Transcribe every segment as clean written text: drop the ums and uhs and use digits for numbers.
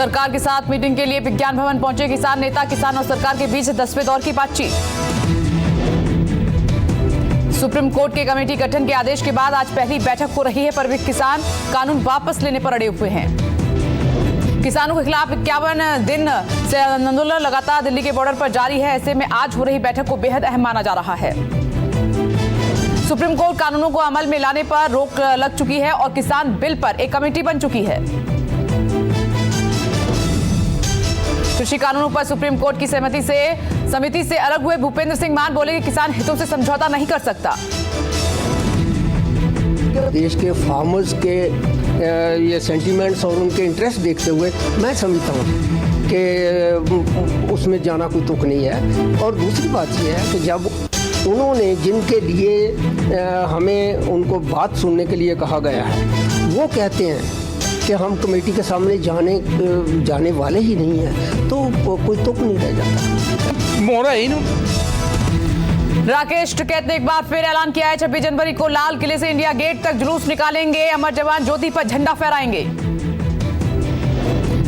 सरकार के साथ मीटिंग के लिए विज्ञान भवन पहुंचे किसान नेता। किसान और सरकार के बीच 10वें दौर की बातचीत। सुप्रीम कोर्ट के कमेटी गठन के आदेश के बाद आज पहली बैठक हो रही है, पर किसान कानून वापस लेने पर अड़े हुए हैं। किसानों के खिलाफ 51 दिन से आंदोलन लगातार दिल्ली के बॉर्डर पर जारी है। ऐसे में आज हो रही बैठक को बेहद अहम माना जा रहा है। सुप्रीम कोर्ट कानूनों को अमल में लाने पर रोक लग चुकी है और किसान बिल पर एक कमेटी बन चुकी है। कृषि कानूनों पर सुप्रीम कोर्ट की समिति से अलग हुए भूपेंद्र सिंह मान बोले कि किसान हितों से समझौता नहीं कर सकता। देश के फार्मर्स के ये सेंटीमेंट्स और उनके इंटरेस्ट देखते हुए मैं समझता हूँ कि उसमें जाना कोई तुक नहीं है। और दूसरी बात यह है कि जब उन्होंने जिनके लिए हमें उनको बात सुनने के लिए कहा गया है, वो कहते हैं कि हम कमेटी के सामने जाने वाले ही नहीं हैं, तो कोई तुक नहीं रह जाता। मोरा ही नहीं। राकेश टिकैत ने एक बार फिर ऐलान किया है 26 जनवरी को लाल किले से इंडिया गेट तक जुलूस निकालेंगे, अमर जवान ज्योति पर झंडा फहराएंगे।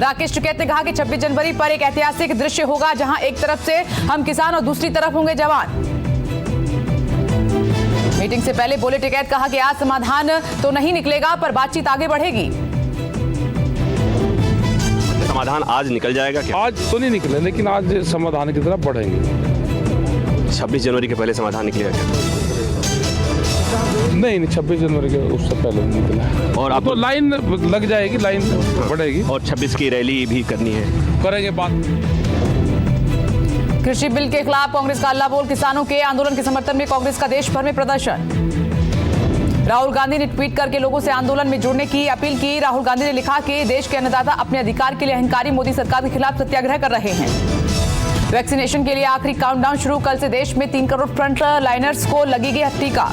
राकेश टिकैत ने कहा कि 26 जनवरी पर एक ऐतिहासिक दृश्य होगा जहां एक तरफ से हम किसान और दूसरी तरफ होंगे जवान। मीटिंग से पहले बोले टिकैत, कहा कि आज समाधान तो नहीं निकलेगा पर बातचीत आगे बढ़ेगी। समाधान आज निकल जाएगा क्या? आज तो नहीं निकले, लेकिन आज समाधान की तरफ बढ़ेंगे। 26 जनवरी के पहले समाधान निकलेगा क्या? नहीं 26 जनवरी के उससे पहले नहीं निकला। और आप तो लाइन लग जाएगी, लाइन बढ़ेगी। और 26 की रैली भी करनी है, करेंगे बात। कृषि बिल के खिलाफ कांग्रेस का हल्ला बोल। किसानों के आंदोलन के समर्थन में कांग्रेस का देश भर में प्रदर्शन। राहुल गांधी ने ट्वीट करके लोगों से आंदोलन में जुड़ने की अपील की। राहुल गांधी ने लिखा कि देश के अन्नदाता अपने अधिकार के लिए अहंकारी मोदी सरकार के खिलाफ सत्याग्रह कर रहे हैं। वैक्सीनेशन के लिए आखिरी काउंटडाउन शुरू। कल से देश में 3 करोड़ फ्रंट लाइनर्स को लगेगा टीका।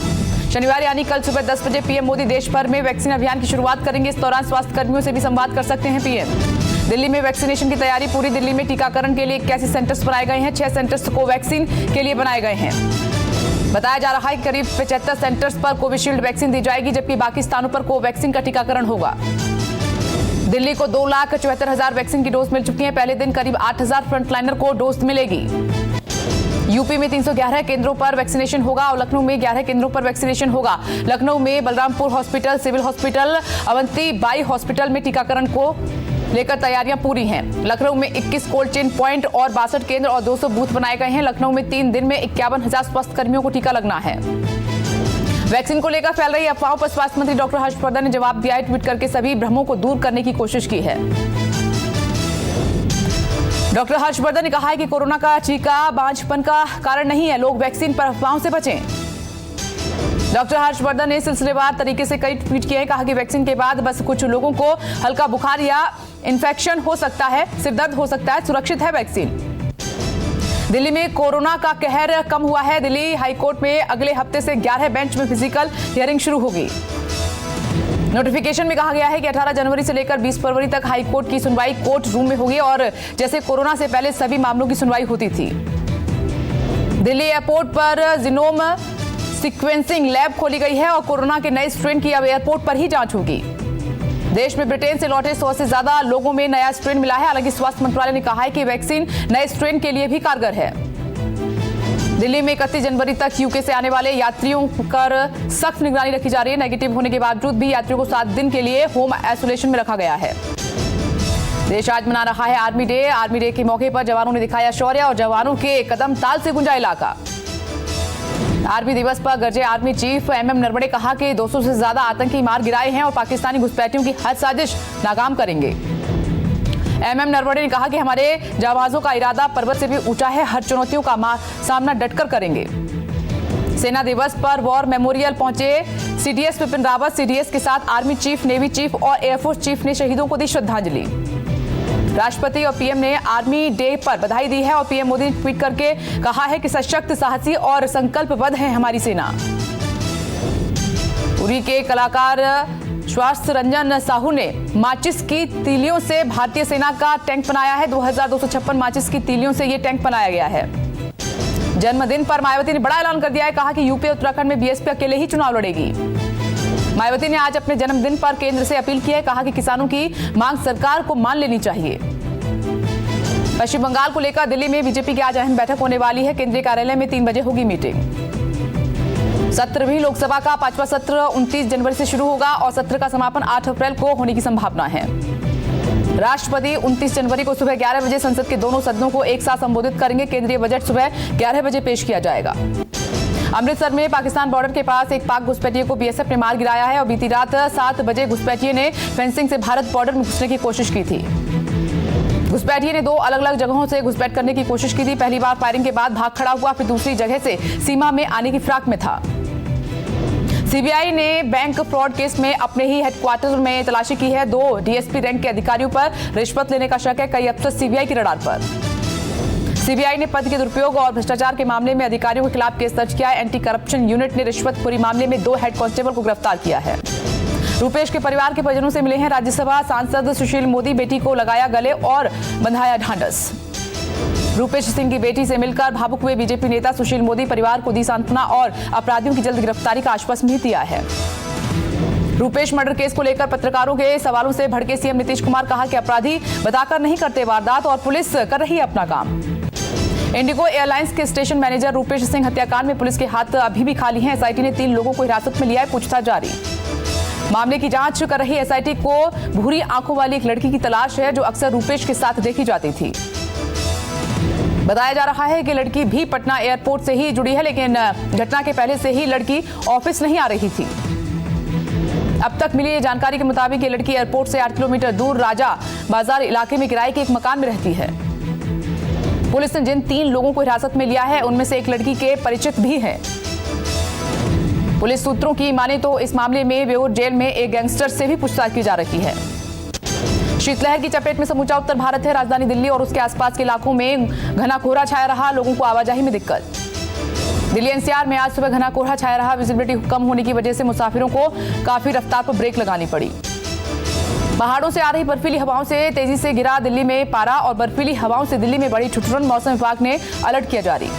शनिवार यानी कल सुबह 10 बजे पीएम मोदी देश भर में वैक्सीन अभियान की शुरुआत करेंगे। इस दौरान स्वास्थ्य कर्मियों से भी संवाद कर सकते हैं पीएम। दिल्ली में वैक्सीनेशन की तैयारी पूरी। दिल्ली में टीकाकरण के लिए 81 सेंटर्स बनाए गए हैं। 6 सेंटर्स कोवैक्सीन के लिए बनाए गए हैं। बताया जा रहा है कि करीब 75 सेंटर्स पर कोविशील्ड वैक्सीन दी जाएगी, जबकि बाकी स्थानों पर कोवैक्सीन का टीकाकरण होगा। दिल्ली को 2,74,000 वैक्सीन की डोज मिल चुकी है। पहले दिन करीब 8,000 फ्रंटलाइनर को डोज मिलेगी। यूपी में 311 केंद्रों पर वैक्सीनेशन होगा और लखनऊ में 11 केंद्रों पर वैक्सीनेशन होगा। लखनऊ में Balrampur hospital, civil hospital, Avanti Bai hospital में टीकाकरण को लेकर तैयारियां पूरी हैं। लखनऊ में 21 कोल्ड चेन पॉइंट और 62 केंद्र और 200 बूथ बनाए गए हैं। लखनऊ में 3 दिन में 51,000 स्वास्थ्य कर्मियों को टीका लगना है। वैक्सीन को लेकर फैल रही अफवाहों पर स्वास्थ्य मंत्री डॉक्टर हर्षवर्धन ने जवाब दिया है। ट्वीट करके सभी भ्रमों को दूर करने की कोशिश की है। डॉक्टर हर्षवर्धन ने कहा है कि कोरोना का टीका बांझपन का कारण नहीं है, लोग वैक्सीन पर अफवाहों से बचें। डॉक्टर हर्षवर्धन ने सिलसिलेवार तरीके से कई ट्वीट किए हैं। कहा कि वैक्सीन के बाद बस कुछ लोगों को हल्का बुखार या इन्फेक्शन हो सकता है, सिरदर्द हो सकता है, सुरक्षित है वैक्सीन। दिल्ली में कोरोना का कहर कम हुआ है। दिल्ली हाईकोर्ट में अगले हफ्ते से 11 बेंच में फिजिकल हियरिंग शुरू होगी। नोटिफिकेशन में कहा गया है कि 18 जनवरी से लेकर 20 फरवरी तक हाईकोर्ट की सुनवाई कोर्ट रूम में होगी और जैसे कोरोना से पहले सभी मामलों की सुनवाई होती थी। दिल्ली एयरपोर्ट पर जीनोम सीक्वेंसिंग लैब खोली गई है और कोरोना के नए स्ट्रेन की अब एयरपोर्ट पर ही जांच होगी। देश में ब्रिटेन से लौटे 100 से ज्यादा लोगों में नया स्ट्रेन मिला है। हालांकि स्वास्थ्य मंत्रालय ने कहा है कि वैक्सीन नए स्ट्रेन के लिए भी कारगर है। दिल्ली में 31 जनवरी तक यूके से आने वाले यात्रियों पर सख्त निगरानी रखी जा रही है। नेगेटिव होने के बावजूद भी यात्रियों को 7 दिन के लिए होम आइसोलेशन में रखा गया है। देश आज मना रहा है आर्मी डे। आर्मी डे के मौके पर जवानों ने दिखाया शौर्य और जवानों के कदम ताल से गूंजा इलाका। आर्मी दिवस पर गरजे आर्मी चीफ एमएम नरवणे कहा कि 200 से ज्यादा आतंकी मार गिराए हैं और पाकिस्तानी घुसपैठियों की हर साजिश नाकाम करेंगे। एमएम नरवणे ने कहा कि हमारे जाबाजों का इरादा पर्वत से भी ऊंचा है, हर चुनौतियों का सामना डटकर करेंगे। सेना दिवस पर वॉर मेमोरियल पहुंचे सीडीएस विपिन रावत। सीडीएस के साथ आर्मी चीफ, नेवी चीफ और एयरफोर्स चीफ ने शहीदों को दी श्रद्धांजलि। राष्ट्रपति और पीएम ने आर्मी डे पर बधाई दी है और पीएम मोदी ने ट्वीट करके कहा है कि सशक्त, साहसी और संकल्पबद्ध है हमारी सेना। उरी के कलाकार स्वास्थ्य रंजन साहू ने माचिस की तीलियों से भारतीय सेना का टैंक बनाया है। 2256 माचिस की तीलियों से ये टैंक बनाया गया है। जन्मदिन पर मायावती ने बड़ा ऐलान कर दिया है। कहा कि यूपी और उत्तराखंड में बीएसपी अकेले ही चुनाव लड़ेगी। मायावती ने आज अपने जन्मदिन पर केंद्र से अपील की है। कहा कि किसानों की मांग सरकार को मान लेनी चाहिए। पश्चिम बंगाल को लेकर दिल्ली में बीजेपी की आज अहम बैठक होने वाली है। केंद्रीय कार्यालय में 3 बजे होगी मीटिंग। 17वीं लोकसभा का 5वां सत्र 29 जनवरी से शुरू होगा और सत्र का समापन 8 अप्रैल को होने की संभावना है। राष्ट्रपति 29 जनवरी को सुबह 11 बजे संसद के दोनों सदनों को एक साथ संबोधित करेंगे। केंद्रीय बजट सुबह 11 बजे पेश किया जाएगा। अमृतसर में पाकिस्तान बॉर्डर के पास एक पाक घुसपैठिए को बीएसएफ ने मार गिराया है और बीती रात 7 बजे घुसपैठिए ने फेंसिंग से भारत बॉर्डर में घुसने की कोशिश की थी। घुसपैठिए ने 2 अलग अलग जगहों से घुसपैठ करने की कोशिश की थी। पहली बार फायरिंग के बाद भाग खड़ा हुआ, फिर दूसरी जगह से सीमा में आने की फिराक में था। सीबीआई ने बैंक फ्रॉड केस में अपने ही हेडक्वार्टर में तलाशी की है। 2 डीएसपी रैंक के अधिकारियों पर रिश्वत लेने का शक है। कई अफसर सीबीआई की रडार पर। सीबीआई ने पद के दुरुपयोग और भ्रष्टाचार के मामले में अधिकारियों के खिलाफ केस दर्ज किया है। एंटी करप्शन यूनिट ने रिश्वतखोरी मामले में 2 हेड कांस्टेबल को गिरफ्तार किया है। रूपेश के परिवार के परिजनों से मिले हैं राज्यसभा सांसद सुशील मोदी। बेटी को लगाया गले और बंधाया ढांढस। रूपेश सिंह की बेटी से मिलकर भावुक हुए बीजेपी नेता सुशील मोदी। परिवार को दी सांत्वना और अपराधियों की जल्द गिरफ्तारी का आश्वासन भी दिया है। रूपेश मर्डर केस को लेकर पत्रकारों के सवालों से भड़के सीएम नीतीश कुमार। कहा कि अपराधी बताकर नहीं करते वारदात और पुलिस कर रही है अपना काम। इंडिगो एयरलाइंस के स्टेशन मैनेजर रूपेश सिंह हत्याकांड में पुलिस के हाथ अभी भी खाली हैं। एसआईटी ने 3 लोगों को हिरासत में लिया है, पूछताछ जारी। मामले की जांच कर रही एसआईटी को भूरी आंखों वाली एक लड़की की तलाश है जो अक्सर रूपेश के साथ देखी जाती थी। बताया जा रहा है कि लड़की भी पटना एयरपोर्ट से ही जुड़ी है, लेकिन घटना के पहले से ही लड़की ऑफिस नहीं आ रही थी। अब तक मिली जानकारी के मुताबिक ये लड़की एयरपोर्ट से 8 किलोमीटर दूर राजा बाजार इलाके में किराए के एक मकान में रहती है। पुलिस ने जिन 3 लोगों को हिरासत में लिया है उनमें से एक लड़की के परिचित भी हैं। पुलिस सूत्रों की माने तो इस मामले में बेऊर जेल में एक गैंगस्टर से भी पूछताछ की जा रही है। शीतलहर की चपेट में समूचा उत्तर भारत है। राजधानी दिल्ली और उसके आसपास के इलाकों में घना कोहरा छाया रहा। लोगों को आवाजाही में दिक्कत। दिल्ली एनसीआर में आज सुबह घना कोहरा छाया रहा। विजिबिलिटी कम होने की वजह से मुसाफिरों को काफी रफ्तार पर ब्रेक लगानी पड़ी। पहाड़ों से आ रही बर्फीली हवाओं से तेजी से गिरा दिल्ली में पारा और बर्फीली हवाओं से दिल्ली में बड़ी ठिठुरन। मौसम विभाग ने अलर्ट किया जारी।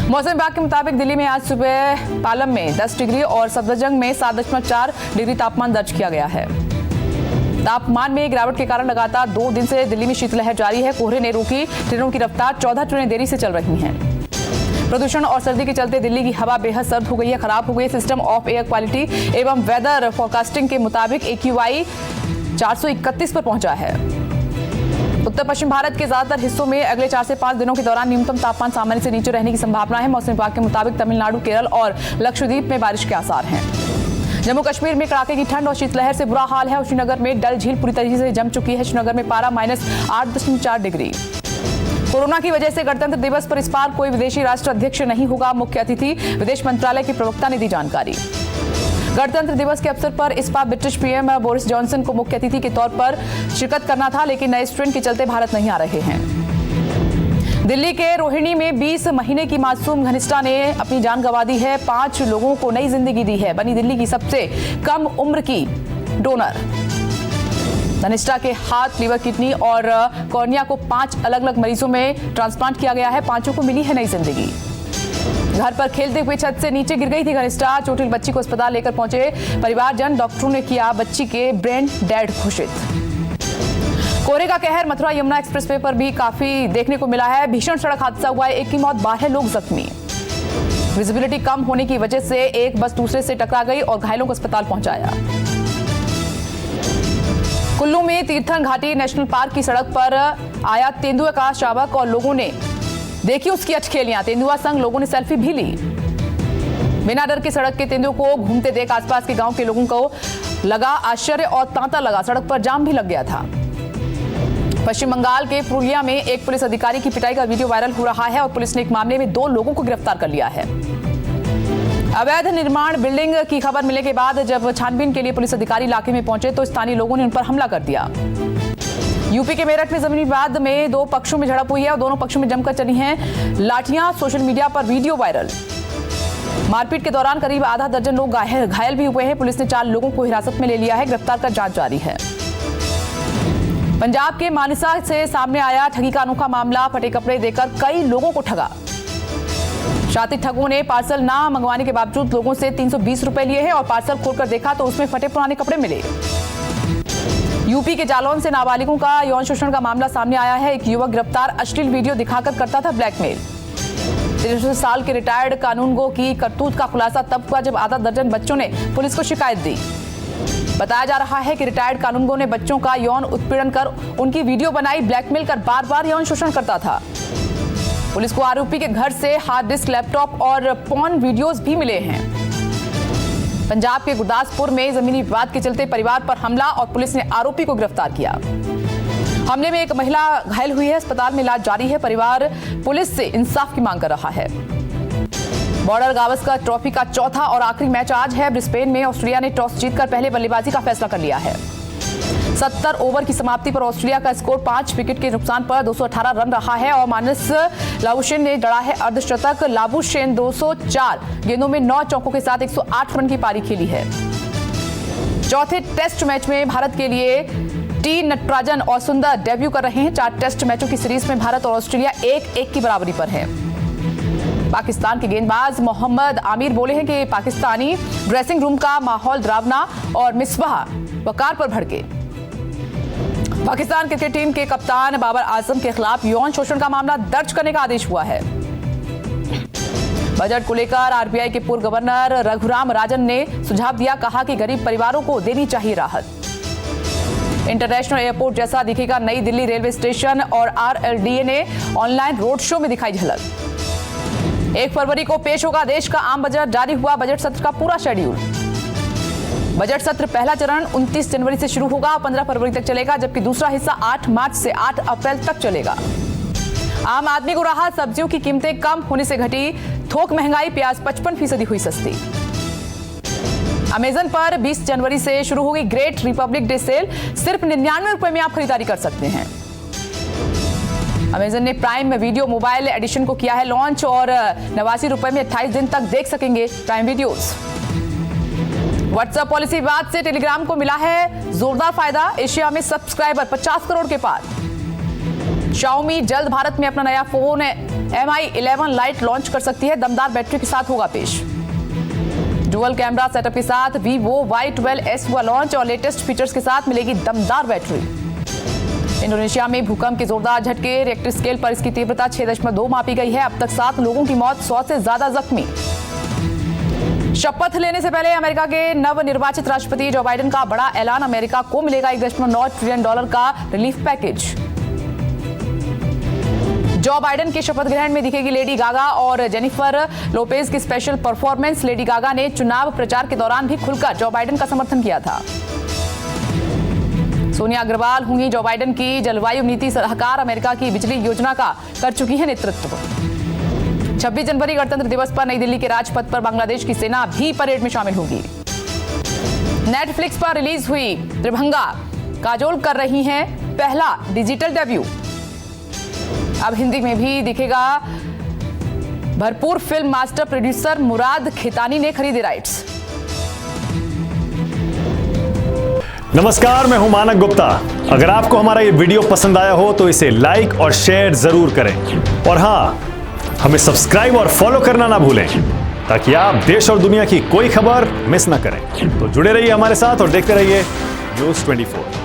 मौसम विभाग के मुताबिक दिल्ली में आज सुबह पालम में 10 डिग्री और सफदरजंग में 7.4 डिग्री तापमान दर्ज किया गया है। तापमान में गिरावट के कारण लगातार 2 दिन से दिल्ली में शीतलहर जारी है। कोहरे ने रोकी ट्रेनों की रफ्तार। 14 ट्रेनें देरी से चल रही हैं। प्रदूषण और सर्दी के चलते दिल्ली की हवा बेहद सर्द हो गई है, खराब हो गई है। सिस्टम ऑफ एयर क्वालिटी एवं वेदर फोरकास्टिंग के मुताबिक AQI 431 पर पहुंचा है। उत्तर पश्चिम भारत के ज्यादातर हिस्सों में अगले 4 से 5 दिनों के दौरान न्यूनतम तापमान सामान्य से नीचे रहने की संभावना है। मौसम विभाग के मुताबिक तमिलनाडु, केरल और लक्षद्वीप में बारिश के आसार हैं। जम्मू कश्मीर में कड़ाके की ठंड और शीतलहर से बुरा हाल है। श्रीनगर में डल झील पूरी तरीके से जम चुकी है। श्रीनगर में पारा -8.4 डिग्री। कोरोना की वजह से गणतंत्र दिवस पर इस बार कोई विदेशी राष्ट्र अध्यक्ष नहीं होगा। मुख्य अतिथि विदेश मंत्रालय के प्रवक्ता ने दी जानकारी। गणतंत्र दिवस के अवसर पर इस बार ब्रिटिश पीएम बोरिस जॉनसन को मुख्य अतिथि के तौर पर शिरकत करना था, लेकिन नए स्ट्रेन के चलते भारत नहीं आ रहे हैं। दिल्ली के रोहिणी में 20 महीने की मासूम घनिष्ठा ने अपनी जान गंवा दी है। 5 लोगों को नई जिंदगी दी है। बनी दिल्ली की सबसे कम उम्र की डोनर। घनिष्ठा के हाथ, लीवर, किडनी और कॉर्निया को 5 अलग अलग मरीजों में ट्रांसप्लांट किया गया है। 5 को मिली है नई जिंदगी। घर पर खेलते हुए छत से नीचे गिर गई थी घनिष्ठा। चोटिल बच्ची को अस्पताल लेकर पहुंचे परिवारजन। डॉक्टरों ने किया बच्ची के ब्रेन डेड घोषित। कोहरे का कहर मथुरा यमुना एक्सप्रेसवे पर भी काफी देखने को मिला है। भीषण सड़क हादसा हुआ है। 1 की मौत, 12 लोग जख्मी। विजिबिलिटी कम होने की वजह से एक बस दूसरे से टकरा गई और घायलों को अस्पताल पहुंचाया। कुल्लू में तीर्थन घाटी नेशनल पार्क की सड़क पर आया तेंदुए का शावक और लोगों ने देखी उसकी अटखेलियां। तेंदुआ संग लोगों ने सेल्फी भी ली। बिना डर के सड़क के तेंदुए को घूमते देख आसपास के गांव के लोगों को लगा आश्चर्य और तांता लगा। सड़क पर जाम भी लग गया था। पश्चिम बंगाल के पुरुलिया में एक पुलिस अधिकारी की पिटाई का वीडियो वायरल हो रहा है और पुलिस ने एक मामले में 2 लोगों को गिरफ्तार कर लिया है। अवैध निर्माण बिल्डिंग की खबर मिलने के बाद जब छानबीन के लिए पुलिस अधिकारी इलाके में पहुंचे तो स्थानीय लोगों ने उन पर हमला कर दिया। यूपी के मेरठ में जमीनी विवाद में 2 पक्षों में झड़प हुई है और दोनों पक्षों में जमकर चली हैं लाठियां। सोशल मीडिया पर वीडियो वायरल। मारपीट के दौरान करीब आधा दर्जन लोग घायल भी हुए हैं। पुलिस ने 4 लोगों को हिरासत में ले लिया है। गिरफ्तार कर जांच जारी है। पंजाब के मानेसर से सामने आया ठगी का अनोखा मामला। फटे कपड़े देकर कई लोगों को ठगा। शातिर ठगों ने पार्सल ना मंगवाने के बावजूद लोगों से 320 रुपए लिए हैं और पार्सल खोलकर देखा तो उसमें फटे पुराने कपड़े मिले। यूपी के जालौन से नाबालिगों का यौन शोषण का मामला सामने आया है। एक युवक गिरफ्तार, अश्लील वीडियो दिखाकर करता था ब्लैकमेल। 63 साल के रिटायर्ड कानूनगो की करतूत का खुलासा तब हुआ जब आधा दर्जन बच्चों ने पुलिस को शिकायत दी। बताया जा रहा है कि रिटायर्ड कानूनगो ने बच्चों का यौन उत्पीड़न कर उनकी वीडियो बनाई, ब्लैकमेल कर बार बार यौन शोषण करता था। पुलिस को आरोपी के घर से हार्ड डिस्क, लैपटॉप और पॉर्न वीडियोस भी मिले हैं। पंजाब के गुरदासपुर में जमीनी विवाद के चलते परिवार पर हमला और पुलिस ने आरोपी को गिरफ्तार किया। हमले में एक महिला घायल हुई है, अस्पताल में इलाज जारी है। परिवार पुलिस से इंसाफ की मांग कर रहा है। बॉर्डर गावस्कर ट्रॉफी का चौथा और आखिरी मैच आज है। ब्रिस्बेन में ऑस्ट्रेलिया ने टॉस जीतकर पहले बल्लेबाजी का फैसला कर लिया है। 70 ओवर की समाप्ति पर ऑस्ट्रेलिया का स्कोर 5 विकेट के नुकसान पर 218 रन रहा है और मानस लाबुशेन ने जड़ा है अर्धशतक। लाबुशेन 204 गेंदों में 9 चौकों के साथ 108 रन की पारी खेली है। चौथे टेस्ट मैच में भारत के लिए टी नटराजन और सुंदर डेब्यू कर रहे हैं। 4 टेस्ट मैचों की सीरीज में भारत और ऑस्ट्रेलिया 1-1 की बराबरी पर है। पाकिस्तान के गेंदबाज मोहम्मद आमिर बोले हैं कि पाकिस्तानी ड्रेसिंग रूम का माहौल डरावना और मिसबाह वकार पर भड़के। पाकिस्तान क्रिकेट टीम के कप्तान बाबर आजम के खिलाफ यौन शोषण का मामला दर्ज करने का आदेश हुआ है। बजट को लेकर आरबीआई के पूर्व गवर्नर रघुराम राजन ने सुझाव दिया, कहा कि गरीब परिवारों को देनी चाहिए राहत। इंटरनेशनल एयरपोर्ट जैसा दिखेगा नई दिल्ली रेलवे स्टेशन और आरएलडीए ने ऑनलाइन रोड शो में दिखाई झलक। 1 फरवरी को पेश होगा देश का आम बजट, जारी हुआ बजट सत्र का पूरा शेड्यूल। बजट सत्र पहला चरण 29 जनवरी से शुरू होगा, 15 फरवरी तक चलेगा, जबकि दूसरा हिस्सा 8 मार्च से 8 अप्रैल तक चलेगा। आम आदमी को राहत, सब्जियों की कीमतें कम होने से घटी थोक महंगाई, प्याज 55% हुई सस्ती। अमेजन पर 20 जनवरी से शुरू होगी ग्रेट रिपब्लिक डे सेल, सिर्फ 99 रुपए में आप खरीदारी कर सकते हैं। अमेजन ने प्राइम वीडियो मोबाइल एडिशन को किया है लॉन्च और 89 रुपए में 28 दिन तक देख सकेंगे प्राइम वीडियोस। व्हाट्सएप पॉलिसी विवाद से टेलीग्राम को मिला है जोरदार फायदा, एशिया में सब्सक्राइबर 50 करोड़ के पार। शाओमी जल्द भारत में अपना नया फोन Mi 11 लाइट लॉन्च कर सकती है, दमदार बैटरी के साथ होगा पेश। डुअल कैमरा सेटअप के साथ Vivo Y12s हुआ लॉन्च और लेटेस्ट फीचर्स के साथ मिलेगी दमदार बैटरी। इंडोनेशिया में भूकंप के जोरदार झटके, रिक्टर स्केल पर इसकी तीव्रता 6.2 मापी गई है। अब तक 7 लोगों की मौत, 100 से ज्यादा जख्मी। शपथ लेने से पहले अमेरिका के नवनिर्वाचित राष्ट्रपति जो बाइडेन का बड़ा ऐलान, अमेरिका को मिलेगा $1.9 ट्रिलियन का रिलीफ पैकेज। जो बाइडेन के शपथ ग्रहण में दिखेगी लेडी गागा और जेनिफर लोपेज की स्पेशल परफॉर्मेंस। लेडी गागा ने चुनाव प्रचार के दौरान भी खुलकर जो बाइडेन का समर्थन किया था। सोनिया अग्रवाल होंगी जो बाइडेन की जलवायु नीति सलाहकार, अमेरिका की बिजली योजना का कर चुकी है नेतृत्व। 26 जनवरी गणतंत्र दिवस पर नई दिल्ली के राजपथ पर बांग्लादेश की सेना भी परेड में शामिल होगी। नेटफ्लिक्स पर रिलीज हुई त्रिभंगा, काजोल कर रही हैं पहला डिजिटल डेब्यू। अब हिंदी में भी दिखेगा भरपूर। फिल्म मास्टर प्रोड्यूसर मुराद खेतानी ने खरीदे राइट्स। नमस्कार, मैं हूं मानक गुप्ता। अगर आपको हमारा ये वीडियो पसंद आया हो तो इसे लाइक और शेयर जरूर करें और हाँ, हमें सब्सक्राइब और फॉलो करना ना भूलें ताकि आप देश और दुनिया की कोई खबर मिस ना करें। तो जुड़े रहिए हमारे साथ और देखते रहिए News 24।